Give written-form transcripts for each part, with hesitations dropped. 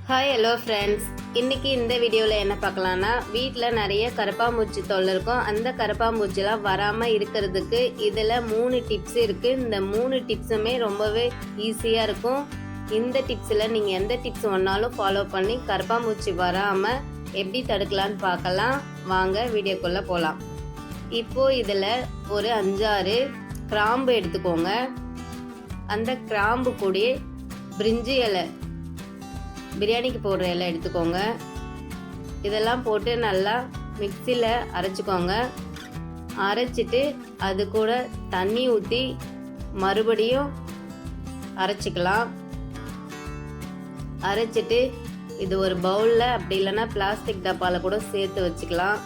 Hi hello friends, இன்றைக்கி இந்த வீடியோவில் என்ன பார்க்கலான்னா, வீட்டில் நிறைய கரப்பாம்பூச்சி தொல்லை இருக்கும். அந்த கரப்பாம்பூச்சிலாம் வராமல் இருக்கிறதுக்கு இதில் 3 டிப்ஸ் இருக்குது. இந்த 3 டிப்ஸுமே ரொம்பவே ஈஸியாக இருக்கும். இந்த டிப்ஸில் நீங்கள் எந்த டிப்ஸ் வேணாலும் ஃபாலோ பண்ணி கரப்பாம்பூச்சி வராமல் எப்படி தடுக்கலான்னு பார்க்கலாம். வாங்க வீடியோக்குள்ளே போகலாம். இப்போது இதில் ஒரு 5-6 கிராம்பு எடுத்துக்கோங்க. அந்த கிராம்பு கூடயே பிரிஞ்சி இலை, பிரியாணிக்கு போடுற இலை எடுத்துக்கோங்க. இதெல்லாம் போட்டு நல்லா மிக்சியில் அரைச்சிக்கோங்க. அரைச்சிட்டு அது கூட தண்ணி ஊற்றி மறுபடியும் அரைச்சிக்கலாம். அரைச்சிட்டு இது ஒரு பவுலில், அப்படி இல்லைன்னா பிளாஸ்டிக் டப்பாவில் கூட சேர்த்து வச்சுக்கலாம்.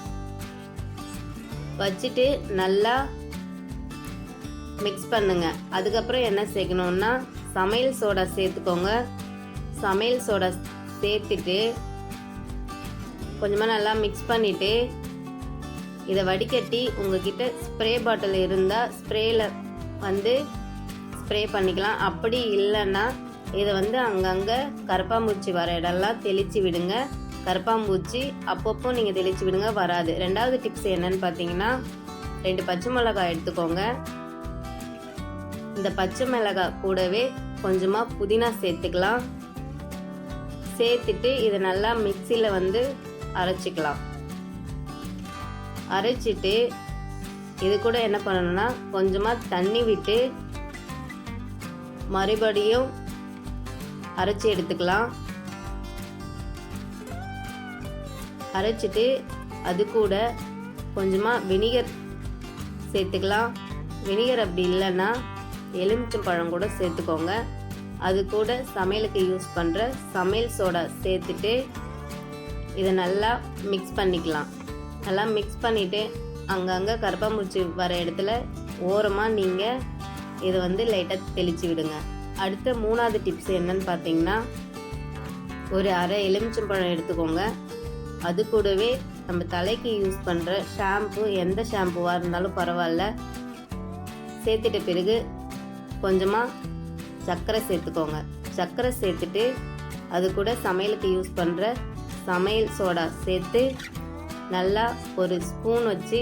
வச்சுட்டு நல்லா மிக்ஸ் பண்ணுங்க. அதுக்கப்புறம் என்ன சேர்க்கணுன்னா, சமையல் சோடா சேர்த்துக்கோங்க. சமையல் சோடா சேர்த்துட்டு கொஞ்சமாக நல்லா மிக்ஸ் பண்ணிவிட்டு இதை வடிகட்டி உங்ககிட்ட ஸ்ப்ரே பாட்டில் இருந்தால் ஸ்ப்ரேயில் ஸ்ப்ரே பண்ணிக்கலாம். அப்படி இல்லைன்னா இதை அங்கங்கே கரப்பாம்பூச்சி வர இடம்லாம் தெளித்து விடுங்க. கரப்பாம்பூச்சி அப்பப்போ நீங்கள் தெளித்து விடுங்க, வராது. 2வது டிப்ஸ் என்னன்னு பார்த்தீங்கன்னா, 2 பச்சை மிளகாய் எடுத்துக்கோங்க. இந்த பச்சை மிளகாய் கூடவே கொஞ்சமாக புதினா சேர்த்துக்கலாம். சேர்த்துட்டு இதை நல்லா மிக்சியில் அரைச்சிக்கலாம். அரைச்சிட்டு இது கூட என்ன பண்ணணும்னா, கொஞ்சமாக தண்ணி விட்டு மறுபடியும் அரைச்சி எடுத்துக்கலாம். அரைச்சிட்டு அது கூட கொஞ்சமாக வினிகர் சேர்த்துக்கலாம். வினிகர் அப்படி இல்லைன்னா எலுமிச்சம்பழம் கூட சேர்த்துக்கோங்க. அது கூட சமையலுக்கு யூஸ் பண்ணுற சமையல் சோடா சேர்த்துட்டு இதை நல்லா மிக்ஸ் பண்ணிக்கலாம். நல்லா மிக்ஸ் பண்ணிவிட்டு அங்கங்கே கரப்பாம்பூச்சி வர இடத்துல ஓரமாக நீங்கள் இதை லைட்டாக தெளித்து விடுங்க. அடுத்த 3வது டிப்ஸ் என்னன்னு பார்த்தீங்கன்னா, ஒரு அரை எலுமிச்சம்பழம் எடுத்துக்கோங்க. அது கூடவே நம்ம தலைக்கு யூஸ் பண்ணுற ஷாம்பு, எந்த ஷாம்புவாக இருந்தாலும் பரவாயில்ல, சேர்த்துட்ட பிறகு கொஞ்சமாக சர்க்கரை சேர்த்துக்கோங்க. சர்க்கரை சேர்த்துட்டு அது கூட சமையலுக்கு யூஸ் பண்ணுற சமையல் சோடா சேர்த்து நல்லா ஒரு ஸ்பூன் வச்சு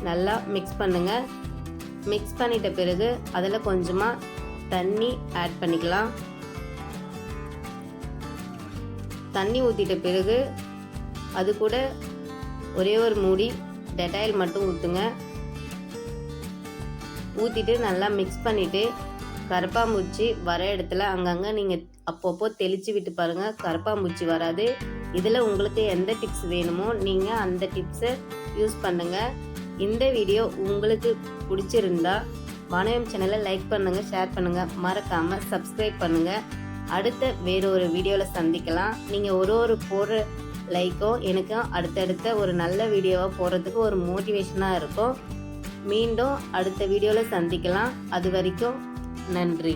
நல்லா மிக்ஸ் பண்ணுங்கள். மிக்ஸ் பண்ணிட்ட பிறகு அதில் கொஞ்சமாக தண்ணி ஆட் பண்ணிக்கலாம். தண்ணி ஊற்றிட்ட பிறகு அது கூட ஒரே ஒரு மூடி டெட்டாயில் மட்டும் ஊற்றுங்க. ஊற்றிட்டு நல்லா மிக்ஸ் பண்ணிவிட்டு கரப்பாம்பூச்சி வர இடத்துல அங்கங்கே நீங்கள் அப்பப்போ தெளித்து விட்டு பாருங்கள், கரப்பாம்பூச்சி வராது. இதில் உங்களுக்கு எந்த டிப்ஸ் வேணுமோ நீங்கள் அந்த டிப்ஸை யூஸ் பண்ணுங்கள். இந்த வீடியோ உங்களுக்கு பிடிச்சிருந்தா வானயம் சேனலை லைக் பண்ணுங்கள், ஷேர் பண்ணுங்கள், மறக்காமல் சப்ஸ்கிரைப் பண்ணுங்கள். அடுத்த வேறொரு வீடியோவில் சந்திக்கலாம். நீங்கள் ஒரு போடுற லைக்கும் எனக்கும் அடுத்தடுத்த ஒரு நல்ல வீடியோவாக போடுறதுக்கு ஒரு மோட்டிவேஷனாக இருக்கும். மீண்டும் அடுத்த வீடியோவில் சந்திக்கலாம். அது வரைக்கும் நன்றி.